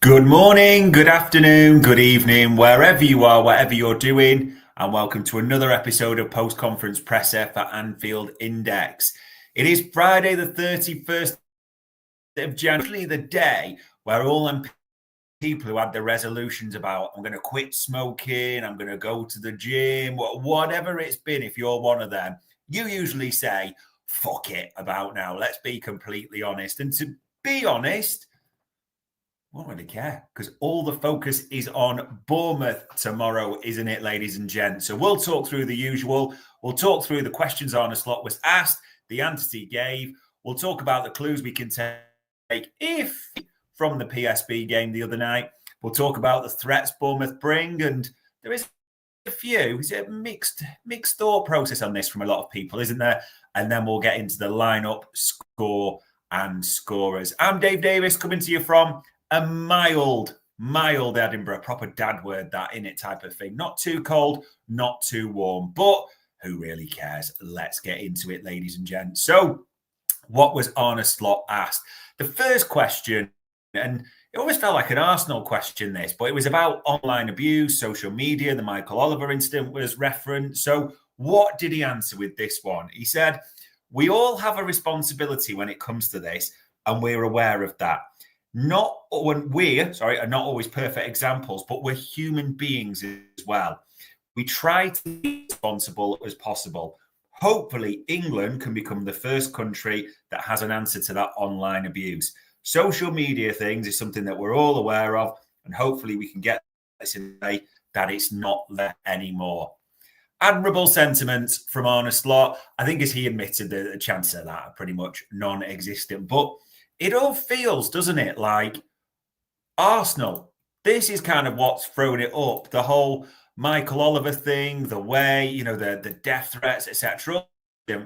Good morning, good afternoon, good evening, wherever you are, whatever you're doing, and welcome to another episode of Post-Conference Presser for Anfield Index. It is Friday the 31st of January, the day where all them people who had the resolutions about, I'm going to quit smoking, I'm going to go to the gym, whatever it's been, if you're one of them, you usually say, fuck it about now, let's be completely honest. And to be honest, I don't really care because all the focus is on Bournemouth tomorrow, isn't it, ladies and gents? So we'll talk through the usual. We'll talk through the questions Arne Slot was asked, the answers he gave. We'll talk about the clues we can take if from the PSB game the other night. We'll talk about the threats Bournemouth bring, and there is a few. It's a mixed thought process on this from a lot of people, isn't there? And then we'll get into the lineup, score, and scorers. I'm Dave Davis coming to you from a mild Edinburgh, proper dad word that in it type of thing. Not too cold, not too warm, but who really cares? Let's get into it, ladies and gents. So what was Arne Slot asked? The first question, and it always felt like an Arsenal question, this, but it was about online abuse, social media. The Michael Oliver incident was referenced. So what did he answer with this one? He said, we all have a responsibility when it comes to this, and we're aware of that. Not are not always perfect examples, but we're human beings as well. We try to be responsible as possible. Hopefully, England can become the first country that has an answer to that online abuse. Social media things is something that we're all aware of, and hopefully we can get this in a way that it's not there anymore. Admirable sentiments from Arne Slot. I think, as he admitted, the chances of that are pretty much non-existent, but it all feels, doesn't it, like Arsenal. This is kind of what's thrown it up. The whole Michael Oliver thing, the way, the death threats, etc.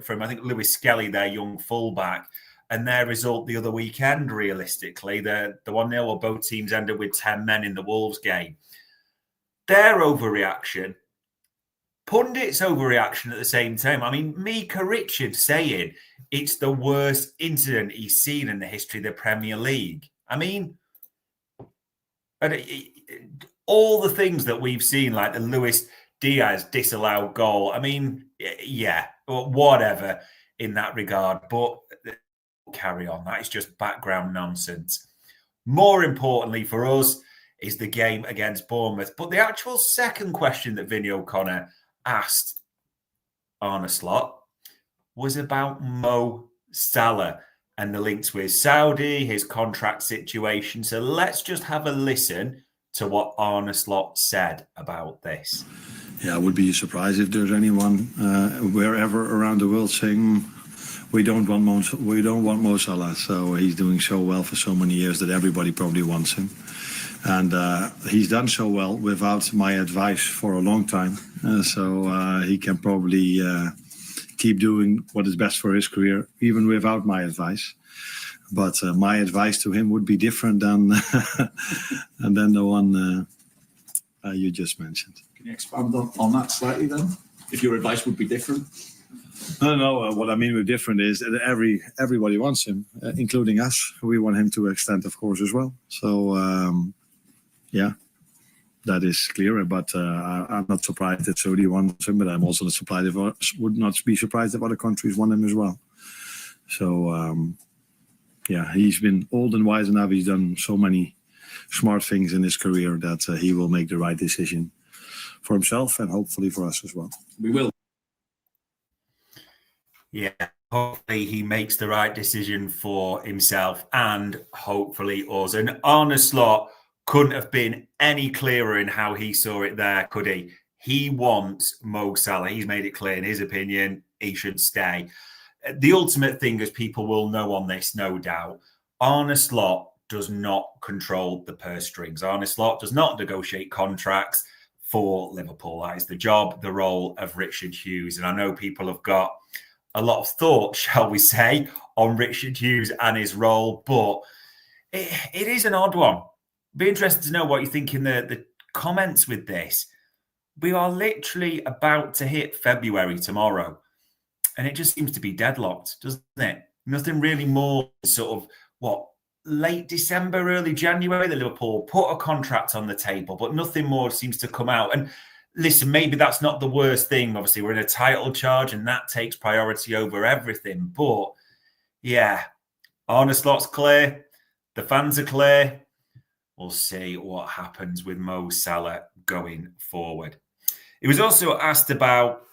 From, I think, Lewis Skelly, their young fullback, and their result the other weekend, realistically, the 1-0 where both teams ended with 10 men in the Wolves game. Their overreaction, pundits' overreaction at the same time. I mean, Mika Richards saying it's the worst incident he's seen in the history of the Premier League. I mean, all the things that we've seen, like the Luis Diaz disallowed goal. I mean, yeah, whatever in that regard. But carry on. That is just background nonsense. More importantly for us is the game against Bournemouth. But the actual second question that Vinny O'Connor asked Arne Slot was about Mo Salah and the links with Saudi, his contract situation. So let's just have a listen to what Arne Slot said about this. Yeah, I would be surprised if there's anyone wherever around the world saying we don't want Mo Salah. So he's doing so well for so many years that everybody probably wants him. And he's done so well without my advice for a long time. So he can probably keep doing what is best for his career, even without my advice. But my advice to him would be different than the one you just mentioned. Can you expand on that slightly then? If your advice would be different? No. What I mean with different is that everybody wants him, including us. We want him to extend, of course, as well. So, yeah, that is clear. But I'm not surprised that Saudi wants him, but I'm also not surprised would not be surprised if other countries want him as well. So, yeah, he's been old and wise enough. He's done so many smart things in his career that he will make the right decision for himself and hopefully for us as well. We will. Yeah, hopefully he makes the right decision for himself and hopefully us. And Arne Slot couldn't have been any clearer in how he saw it there, could he? He wants Mo Salah. He's made it clear, in his opinion, he should stay. The ultimate thing, as people will know on this, no doubt, Arne Slot does not control the purse strings. Arne Slot does not negotiate contracts for Liverpool. That is the job, the role of Richard Hughes. And I know people have got a lot of thought, shall we say, on Richard Hughes and his role, but it is an odd one. Be interested to know what you think in the comments with this. We are literally about to hit February tomorrow, and it just seems to be deadlocked, doesn't it? Nothing really more sort of late December, early January, that Liverpool put a contract on the table, but nothing more seems to come out. And listen, maybe that's not the worst thing. Obviously, we're in a title charge and that takes priority over everything. But yeah, Arne Slot's clear. The fans are clear. We'll see what happens with Mo Salah going forward. He was also asked about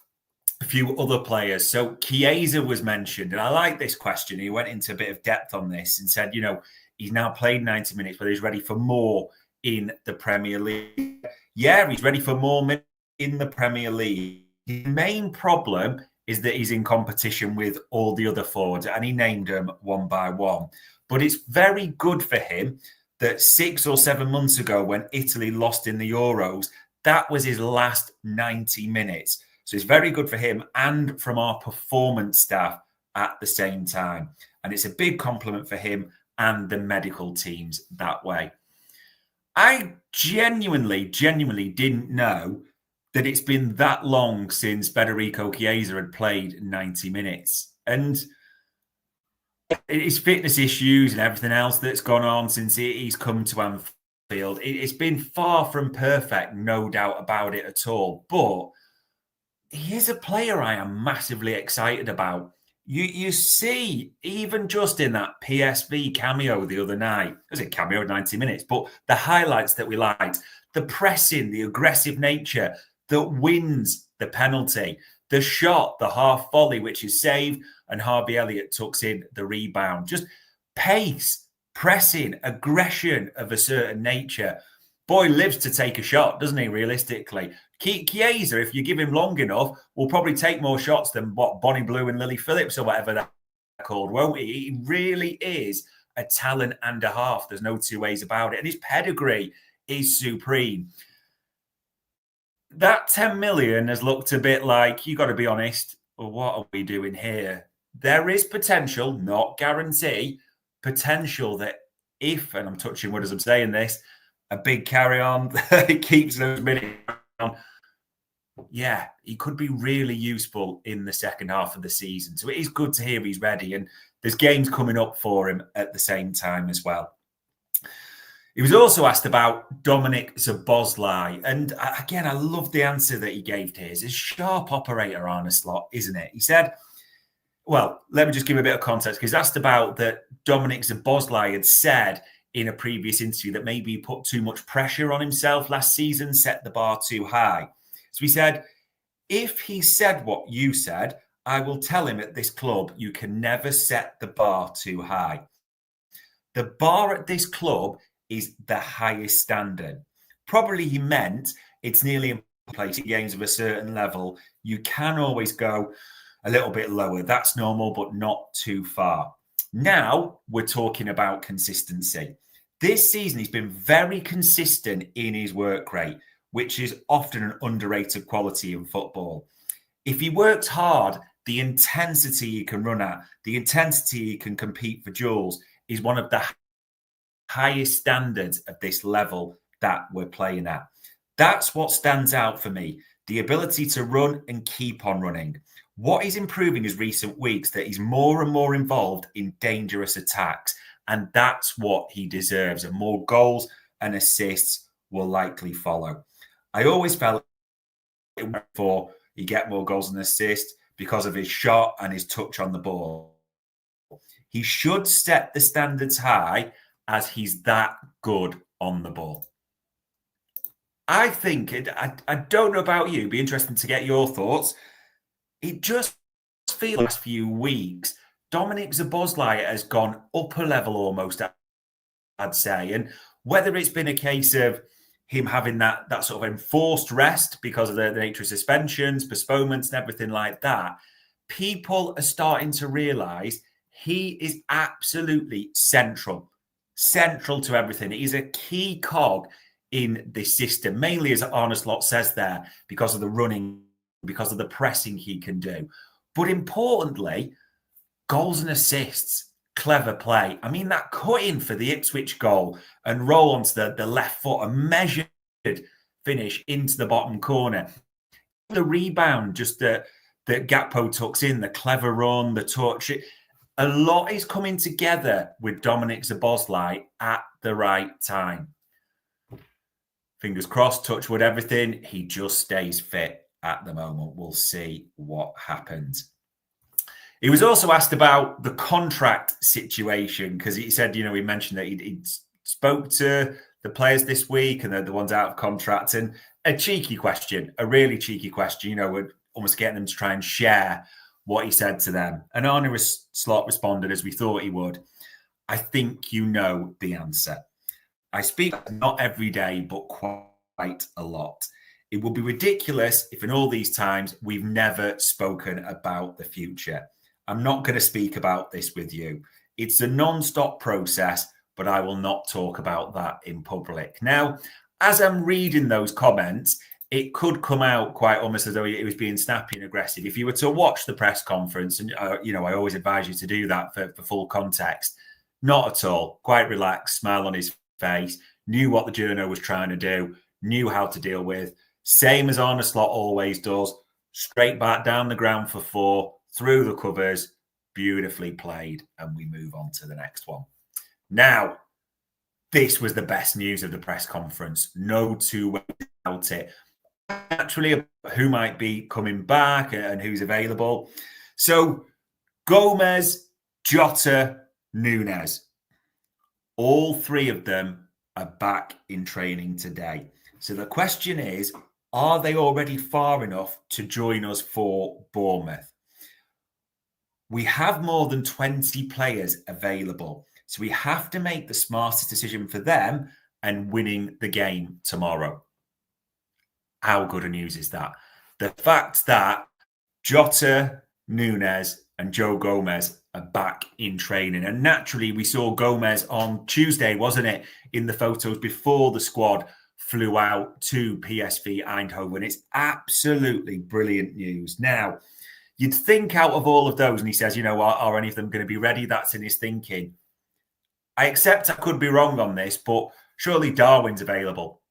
a few other players. So Chiesa was mentioned, and I like this question. He went into a bit of depth on this and said, he's now played 90 minutes, but he's ready for more in the Premier League. Yeah, he's ready for more minutes in the Premier League. The main problem is that he's in competition with all the other forwards, and he named them one by one. But it's very good for him that 6 or 7 months ago, when Italy lost in the Euros, that was his last 90 minutes. So it's very good for him and from our performance staff at the same time. And it's a big compliment for him and the medical teams that way. I genuinely didn't know that it's been that long since Federico Chiesa had played 90 minutes. And his fitness issues and everything else that's gone on since he's come to Anfield, it's been far from perfect, no doubt about it at all. But he is a player I am massively excited about. You see, even just in that PSV cameo the other night, it was a cameo of 90 minutes, but the highlights that we liked, the pressing, the aggressive nature that wins the penalty, the shot, the half volley, which is saved, and Harvey Elliott tucks in the rebound. Just pace, pressing, aggression of a certain nature. Boy lives to take a shot, doesn't he, realistically? Chiesa, if you give him long enough, will probably take more shots than Bonnie Blue and Lily Phillips or whatever they're called, won't he? He really is a talent and a half. There's no two ways about it. And his pedigree is supreme. That 10 million has looked a bit like, you got to be honest, well, what are we doing here? There is potential, not guarantee, potential that if, and I'm touching wood as I'm saying this, a big carry on, it keeps those minutes on. Yeah, he could be really useful in the second half of the season. So it is good to hear he's ready. And there's games coming up for him at the same time as well. He was also asked about Dominic Szoboszlai. And again, I love the answer that he gave to his. He's a sharp operator, Arne Slot, isn't it? He said, well, let me just give a bit of context. Because he's asked about that Dominic Szoboszlai had said in a previous interview that maybe he put too much pressure on himself last season, set the bar too high. So he said, if he said what you said, I will tell him at this club, you can never set the bar too high. The bar at this club is the highest standard. Probably he meant it's nearly impossible in games of a certain level. You can always go a little bit lower. That's normal, but not too far. Now we're talking about consistency. This season, he's been very consistent in his work rate, which is often an underrated quality in football. If he works hard, the intensity he can run at, the intensity he can compete for duels is one of the highest standards of this level that we're playing at. That's what stands out for me, the ability to run and keep on running. What is improving is recent weeks that he's more and more involved in dangerous attacks, and that's what he deserves, and more goals and assists will likely follow. I always felt for he get more goals and assists because of his shot and his touch on the ball. He should set the standards high as he's that good on the ball. I think, I don't know about you, be interesting to get your thoughts. It just feels the last few weeks, Dominic Szoboszlai has gone up a level almost, I'd say. And whether it's been a case of him having that sort of enforced rest because of the nature of suspensions, postponements and everything like that, people are starting to realise he is absolutely central to everything. He's a key cog in this system, mainly as Arne Slot says there, because of the running, because of the pressing he can do. But importantly, goals and assists, clever play. I mean, that cut in for the Ipswich goal and roll onto the left foot, a measured finish into the bottom corner. The rebound, just that Gakpo tucks in, the clever run, the touch. a lot is coming together with Dominic Szoboszlai at the right time. Fingers crossed, touch wood, everything. He just stays fit at the moment. We'll see what happens. He was also asked about the contract situation because he said, he mentioned that he spoke to the players this week and the ones out of contract. And a cheeky question, a really cheeky question, we're almost getting them to try and share what he said to them. And Arne Slot responded as we thought he would. I think you know the answer. I speak not every day, but quite a lot. It would be ridiculous if in all these times we've never spoken about the future. I'm not going to speak about this with you. It's a non-stop process, but I will not talk about that in public. Now, as I'm reading those comments, it could come out quite almost as though it was being snappy and aggressive. If you were to watch the press conference, and I always advise you to do that for full context, not at all. Quite relaxed, smile on his face, knew what the journo was trying to do, knew how to deal with. Same as Arne Slot always does. Straight back down the ground for 4, through the covers, beautifully played, and we move on to the next one. Now, this was the best news of the press conference. No two ways about it. Naturally, who might be coming back and who's available. So, Gomez, Jota, Núñez. All 3 of them are back in training today. So the question is, are they already far enough to join us for Bournemouth? We have more than 20 players available. So we have to make the smartest decision for them and winning the game tomorrow. How good a news is that? The fact that Jota, Núñez and Joe Gomez are back in training. And naturally, we saw Gomez on Tuesday, wasn't it? In the photos before the squad flew out to PSV Eindhoven. It's absolutely brilliant news. Now, you'd think out of all of those, and he says, are any of them going to be ready? That's in his thinking. I accept I could be wrong on this, but surely Darwin's available.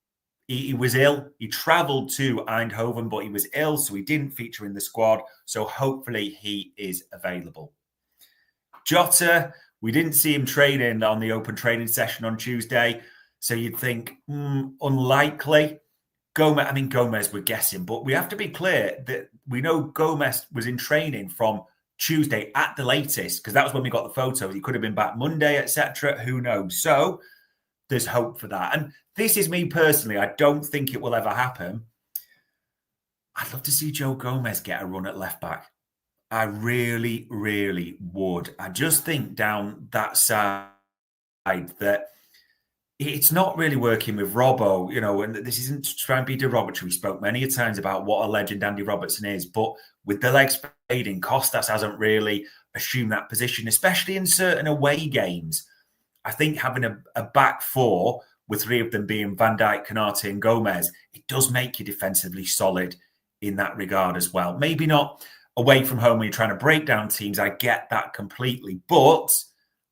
He was ill. He travelled to Eindhoven, but he was ill, so he didn't feature in the squad. So hopefully he is available. Jota, we didn't see him training on the open training session on Tuesday. So you'd think, unlikely. Gomez, we're guessing, but we have to be clear that we know Gomez was in training from Tuesday at the latest, because that was when we got the photos. He could have been back Monday, etc. Who knows? So there's hope for that. And this is me personally. I don't think it will ever happen. I'd love to see Joe Gomez get a run at left back. I really, really would. I just think down that side that it's not really working with Robbo, and this isn't to try and be derogatory. We spoke many times about what a legend Andy Robertson is, but with the legs fading, Costas hasn't really assumed that position, especially in certain away games. I think having a back 4 with 3 of them being Van Dijk, Konate and Gomez, it does make you defensively solid in that regard as well. Maybe not away from home when you're trying to break down teams. I get that completely, but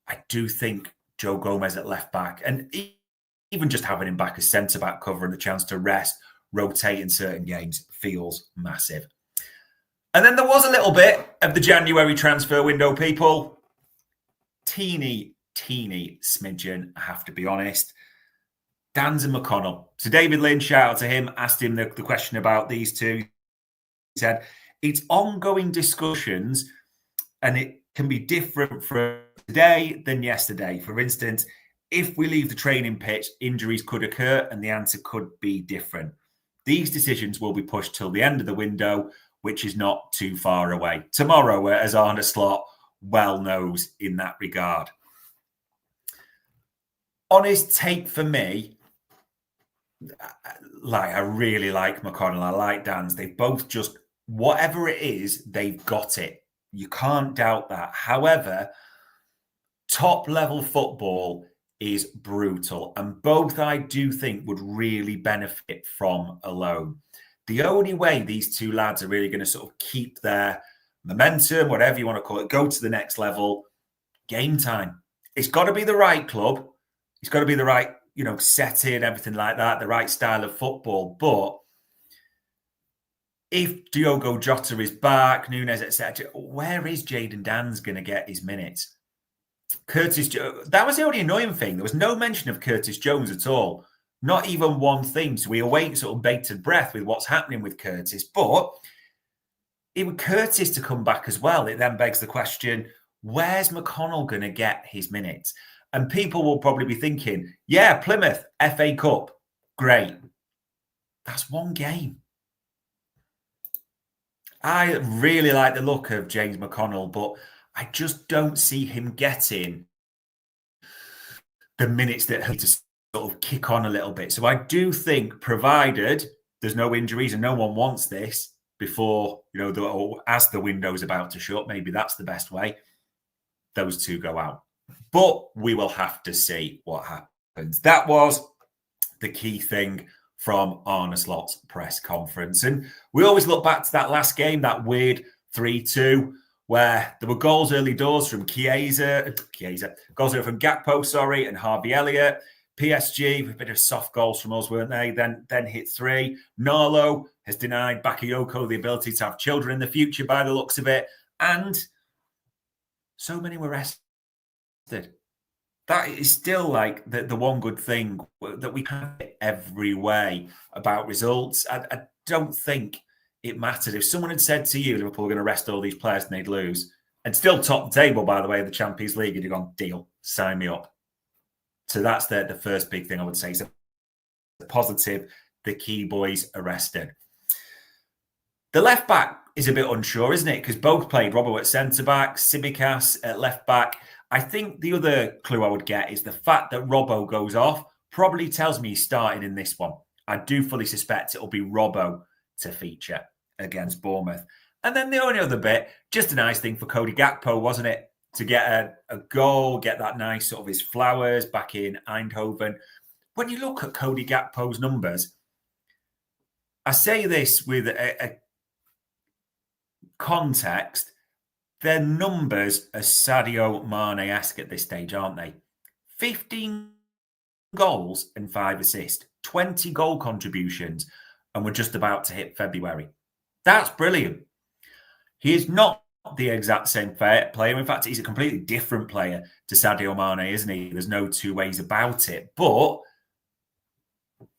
I do think Joe Gomez at left back, and even just having him back as centre-back cover and the chance to rest, rotate in certain games feels massive. And then there was a little bit of the January transfer window, people. Teeny smidgen, I have to be honest. Dan's and McConnell. So David Lynn, shout out to him, asked him the question about these two. He said, it's ongoing discussions and it can be different from today than yesterday. For instance, if we leave the training pitch, injuries could occur and the answer could be different. These decisions will be pushed till the end of the window, which is not too far away. Tomorrow, as Arne Slot well knows in that regard. Honest take for me, I really like McConnell. I like Dan's. They both just, whatever it is, they've got it. You can't doubt that. However, top level football is brutal. And both I do think would really benefit from a loan. The only way these two lads are really going to sort of keep their momentum, whatever you want to call it, go to the next level, game time. It's got to be the right club. It's got to be the right, setting, everything like that, the right style of football. But if Diogo Jota is back, Nunes, etc., where is Jadon Danns going to get his minutes? That was the only annoying thing. There was no mention of Curtis Jones at all. Not even one thing. So we await sort of bated breath with what's happening with Curtis. But even Curtis to come back as well, it then begs the question, where's McConnell going to get his minutes? And people will probably be thinking, yeah, Plymouth, FA Cup, great. That's one game. I really like the look of James McConnell, but I just don't see him getting the minutes that he to sort of kick on a little bit. So I do think, provided there's no injuries and no one wants this before, or as the window's about to shut, maybe that's the best way, those two go out. But we will have to see what happens. That was the key thing from Arne Slot's press conference. And we always look back to that last game, that weird 3-2, where there were goals early doors from Chiesa, goals from Gakpo, and Harvey Elliott. PSG, a bit of soft goals from us, weren't they? Then hit 3. Narlo has denied Bakayoko the ability to have children in the future by the looks of it. And so many were rested. That is still like the one good thing that we have every way about results. I don't think it mattered. If someone had said to you, Liverpool are going to rest all these players and they'd lose, and still top the table, by the way, of the Champions League, you'd have gone, deal, sign me up. So that's the first big thing I would say. So positive, the key boys are rested. The left back is a bit unsure, isn't it? Because both played. Robbo at centre-back, Tsimikas at left-back. I think the other clue I would get is the fact that Robbo goes off probably tells me he's starting in this one. I do fully suspect it'll be Robbo to feature against Bournemouth. And then the only other bit, just a nice thing for Cody Gakpo, wasn't it? To get a goal, get that nice sort of his flowers back in Eindhoven. When you look at Cody Gakpo's numbers, I say this with a context, their numbers are Sadio Mane-esque at this stage, aren't they? 15 goals and 5 assists, 20 goal contributions, and we're just about to hit February. That's brilliant. He is not the exact same player. In fact, he's a completely different player to Sadio Mane, isn't he? There's no two ways about it. But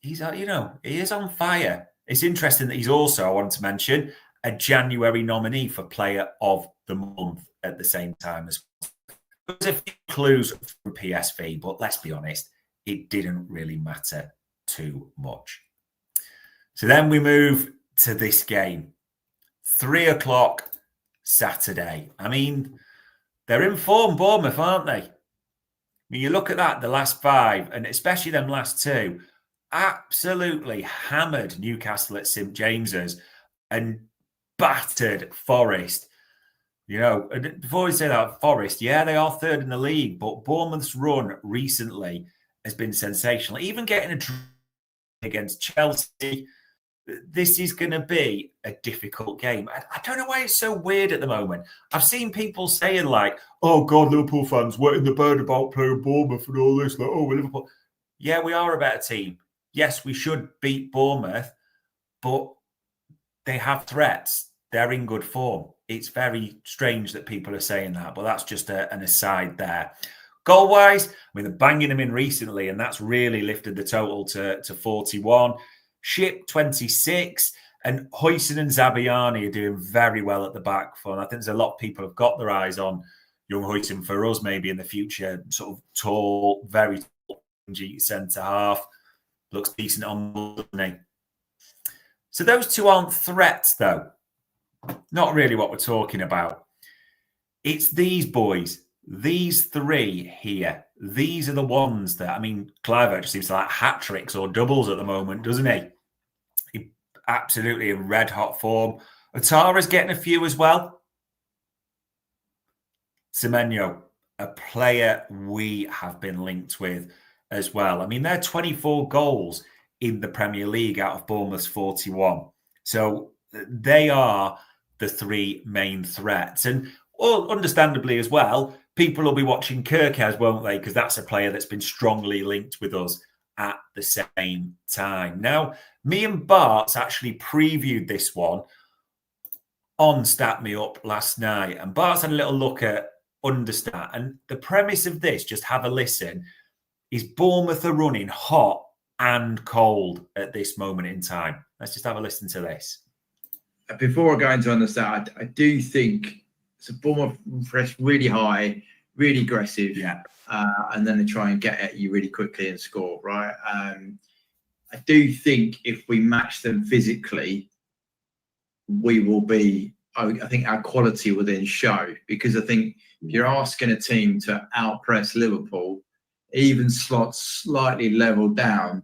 he's, he is on fire. It's interesting that he's also, I want to mention, a January nominee for Player of the Month at the same time as well. There's a few clues from PSV, but let's be honest, it didn't really matter too much. So then we move to this game. 3 o'clock Saturday. I mean, they're in form, Bournemouth, aren't they? I mean, you look at that, the last 5, and especially them last 2, absolutely hammered Newcastle at St James's and battered Forest. Before we say that, Forest, yeah, they are 3rd in the league, but Bournemouth's run recently has been sensational. Even getting a draw against Chelsea, this is going to be a difficult game. I don't know why it's so weird at the moment. I've seen people saying like, oh God, Liverpool fans, what in the bird about playing Bournemouth and all this? Like, oh, we're Liverpool. Yeah, we are a better team. Yes, we should beat Bournemouth, but they have threats. They're in good form. It's very strange that people are saying that, but that's just an aside there. Goal-wise, they're banging them in recently, and that's really lifted the total to 41. Ship 26, and Huijsen and Zabiani are doing very well at the back. I think there's a lot of people have got their eyes on young Huijsen for us maybe in the future. Sort of tall, very tall centre half. Looks decent on the doesn't he? So those two aren't threats, though. Not really what we're talking about. It's these boys, these 3 here. These are the ones that, Kluivert just seems to like hat tricks or doubles at the moment, doesn't he? He absolutely in red hot form. Otara's getting a few as well. Semenyo, a player we have been linked with as well. They're 24 goals in the Premier League out of Bournemouth's 41. So they are the 3 main threats. And understandably as well, people will be watching Kirkaz, won't they? Because that's a player that's been strongly linked with us at the same time. Now, me and Bart's actually previewed this one on Stat Me Up last night, and Bart's had a little look at Understat. And the premise of this, just have a listen, is Bournemouth are running hot and cold at this moment in time. Let's just have a listen to this. Before I go into Understat, I do think it's a Bournemouth press really high, really aggressive, and then they try and get at you really quickly and score, right? I do think if we match them physically, we will be, I think our quality will then show, because I think if you're asking a team to outpress Liverpool, even Slot's slightly leveled down,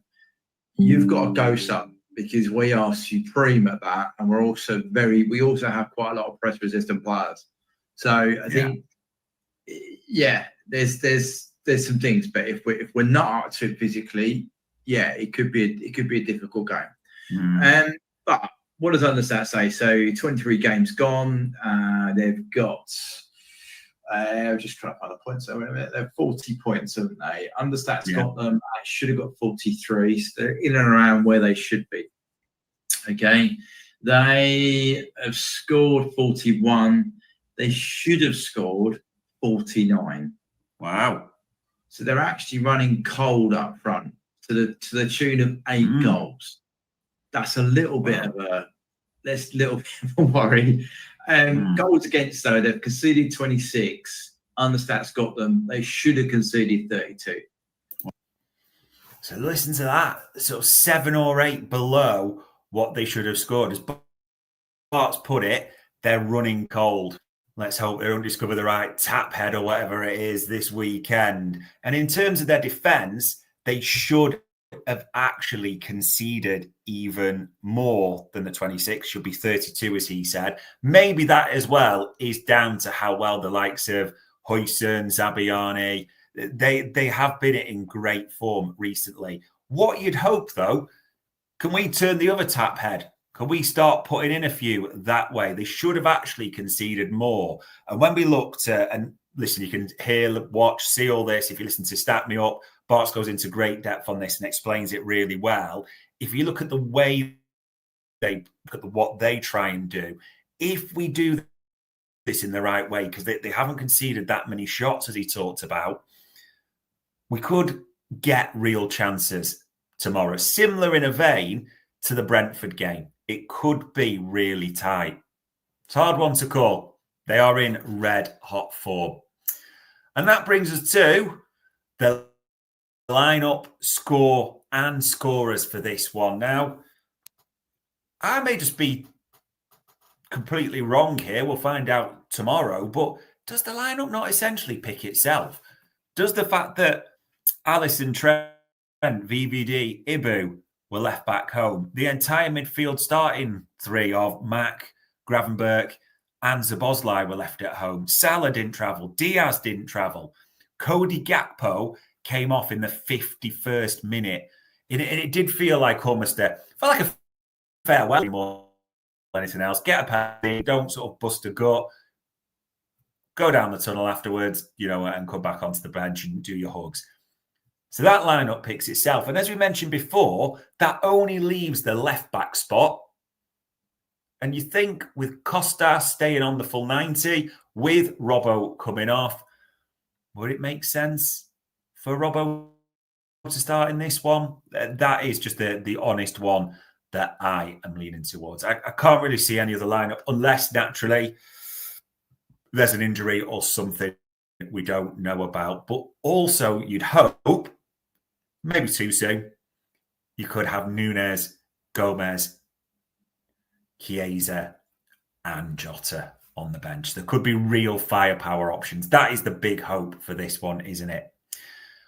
you've got to ghost up, because we are supreme at that, and we also have quite a lot of press resistant players. So I think, there's some things, but if we're not up to it physically, it could be a difficult game. But what does Understat say? So 23 games gone. They've got. I'm just trying to find the points. So they're 40 points, haven't they? Understat's got them. I should have got 43. So they're in and around where they should be. Okay, they have scored 41. They should have scored 49. Wow! So they're actually running cold up front to the tune of 8 goals. That's a little bit of a worry. Goals against, though, they've conceded 26. Understat's got them. They should have conceded 32. So listen to that. Sort of 7 or 8 below what they should have scored. As Bart's put it, they're running cold. Let's hope they don't discover the right tap head or whatever it is this weekend. And in terms of their defence, they should have actually conceded even more than the 26, should be 32, as he said. Maybe that as well is down to how well the likes of Huijsen, Zabiani, they have been in great form recently. What you'd hope, though, can we turn the other tap head? Can we start putting in a few that way? They should have actually conceded more. And when we looked at, and listen, you can hear, watch, see all this. If you listen to Stat Me Up, Bart goes into great depth on this and explains it really well. If you look at the way what they try and do, if we do this in the right way, because they haven't conceded that many shots, as he talked about, we could get real chances tomorrow. Similar in a vein to the Brentford game. It could be really tight. It's a hard one to call. They are in red hot form. And that brings us to the lineup, score, and scorers for this one. Now, I may just be completely wrong here. We'll find out tomorrow. But does the lineup not essentially pick itself? Does the fact that Alisson, Trent, VVD, Ibu were left back home, the entire midfield starting 3 of Mac, Gravenberch, and Szoboszlai were left at home. Salah didn't travel. Diaz didn't travel. Cody Gakpo came off in the 51st minute. It did feel like almost felt like a farewell more than anything else. Get a penalty, don't sort of bust a gut, go down the tunnel afterwards, and come back onto the bench and do your hugs. So that lineup picks itself. And as we mentioned before, that only leaves the left back spot. And you think with Costa staying on the full 90, with Robbo coming off, would it make sense for Robbo to start in this one? That is just the honest one that I am leaning towards. I can't really see any other lineup unless naturally there's an injury or something we don't know about. But also you'd hope, maybe too soon, you could have Núñez, Gomez, Chiesa and Jota on the bench. There could be real firepower options. That is the big hope for this one, isn't it?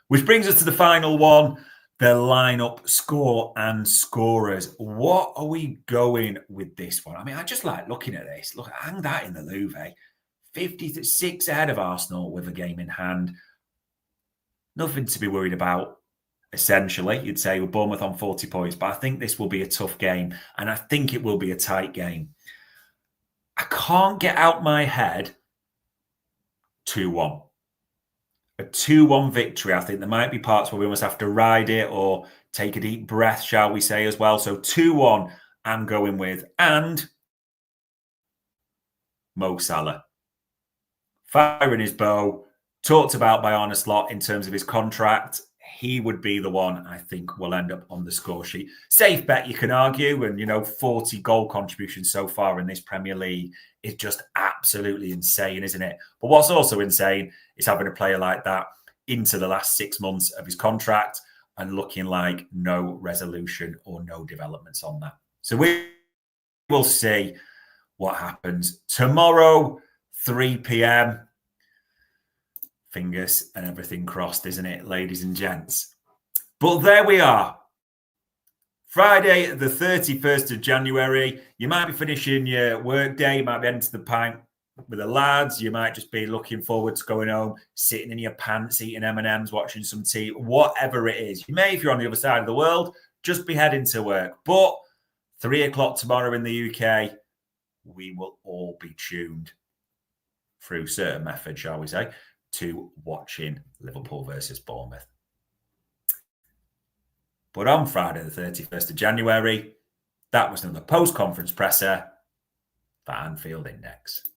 Which brings us to the final one, the lineup, score and scorers. What are we going with this one? I mean, I just like looking at this. Look, hang that in the Louvre. 56 ahead of Arsenal with a game in hand. Nothing to be worried about. Essentially, you'd say with Bournemouth on 40 points, but I think this will be a tough game, and I think it will be a tight game. I can't get out my head 2-1. A 2-1 victory. I think there might be parts where we almost have to ride it or take a deep breath, shall we say, as well. So 2-1 I'm going with. And Mo Salah. Fire in his bow, talked about by Arne Slot in terms of his contract. He would be the one I think will end up on the score sheet. Safe bet, you can argue. And, 40 goal contributions so far in this Premier League is just absolutely insane, isn't it? But what's also insane is having a player like that into the last 6 months of his contract and looking like no resolution or no developments on that. So we will see what happens tomorrow, 3 p.m. Fingers and everything crossed, isn't it, ladies and gents? But there we are. Friday, the 31st of January. You might be finishing your work day. You might be heading to the pint with the lads. You might just be looking forward to going home, sitting in your pants, eating M&Ms, watching some tea, whatever it is. You may, if you're on the other side of the world, just be heading to work. But 3 o'clock tomorrow in the UK, we will all be tuned through certain methods, shall we say, to watching Liverpool versus Bournemouth. But on Friday, the 31st of January, that was another post-conference presser for Anfield Index.